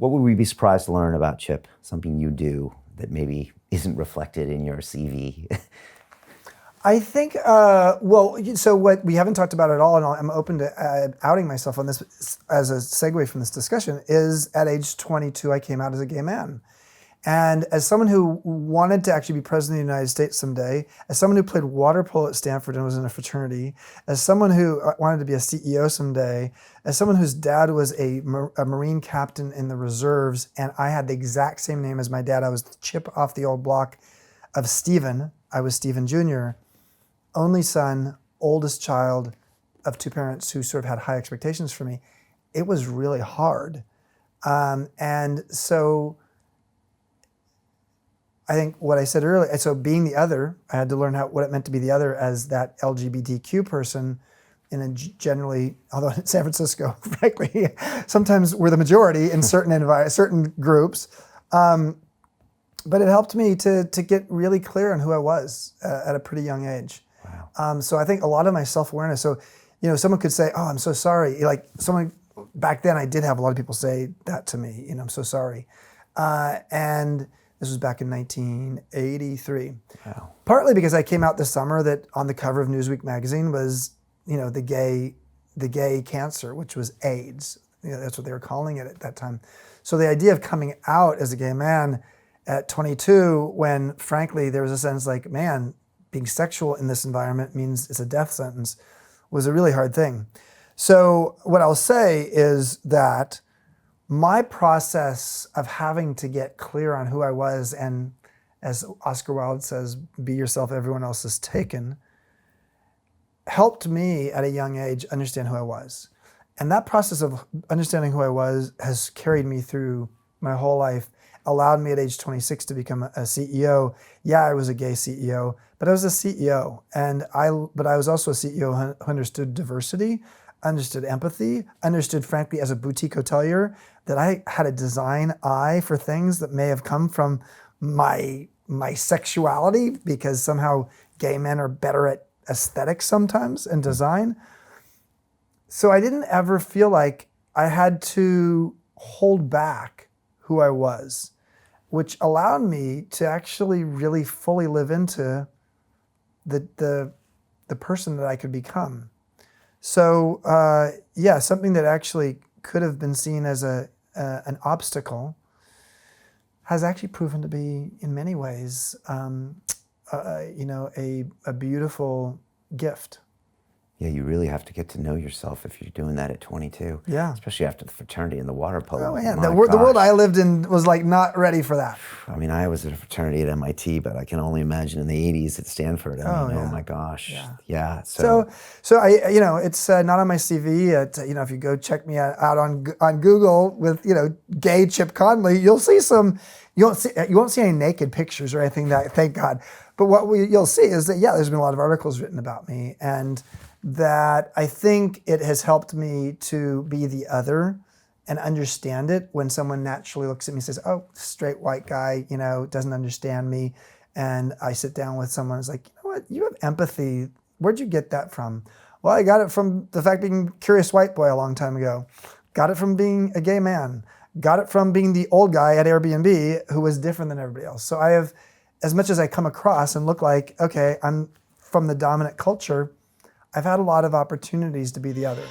What would we be surprised to learn about Chip? Something you do that maybe isn't reflected in your CV? I think, so what we haven't talked about at all, and I'm open to outing myself on this as a segue from this discussion, is at age 22, I came out as a gay man. And as someone who wanted to actually be president of the United States someday, as someone who played water polo at Stanford and was in a fraternity, as someone who wanted to be a CEO someday, as someone whose dad was a Marine captain in the reserves, and I had the exact same name as my dad. I was Chip off the old block of Stephen. I was Stephen Jr., only son, oldest child of two parents who sort of had high expectations for me. It was really hard. And so I think what I said earlier, so being the other, I had to learn what it meant to be the other as that LGBTQ person in a generally, although in San Francisco, frankly, sometimes we're the majority in certain groups. But it helped me to get really clear on who I was at a pretty young age. Wow. So I think a lot of my self-awareness, so, someone could say, oh, I'm so sorry. Like back then I did have a lot of people say that to me, I'm so sorry. And this was back in 1983. Wow. Partly because I came out this summer that on the cover of Newsweek magazine was, the gay cancer, which was AIDS. That's what they were calling it at that time. So the idea of coming out as a gay man at 22, when frankly there was a sense like, man, being sexual in this environment means it's a death sentence, was a really hard thing. So what I'll say is that my process of having to get clear on who I was, and as Oscar Wilde says, be yourself, everyone else is taken, helped me at a young age understand who I was. And that process of understanding who I was has carried me through my whole life, allowed me at age 26 to become a CEO. Yeah, I was a gay CEO, but I was a CEO. But I was also a CEO who understood diversity, understood empathy, understood, frankly, as a boutique hotelier, that I had a design eye for things that may have come from my sexuality, because somehow gay men are better at aesthetics sometimes and design. So I didn't ever feel like I had to hold back who I was, which allowed me to actually really fully live into the person that I could become. So something that actually could have been seen as an obstacle has actually proven to be, in many ways, a beautiful gift. Yeah, you really have to get to know yourself if you're doing that at 22. Yeah. Especially after the fraternity and the water polo. Oh, yeah. The world I lived in was like not ready for that. I mean, I was at a fraternity at MIT, but I can only imagine in the 80s at Stanford. Oh my gosh. Yeah. So I, it's not on my CV. If you go check me out on Google with, gay Chip Conley, you'll see you won't see any naked pictures or anything, that, thank God. But what you'll see is that, there's been a lot of articles written about me, and that I think it has helped me to be the other and understand it when someone naturally looks at me and says, oh, straight white guy, doesn't understand me. And I sit down with someone who's like, you know what, you have empathy. Where'd you get that from? Well, I got it from the fact being curious white boy a long time ago. Got it from being a gay man. Got it from being the old guy at AirBNB who was different than everybody else. So I have, as much as I come across and look like, okay, I'm from the dominant culture, I've had a lot of opportunities to be the other.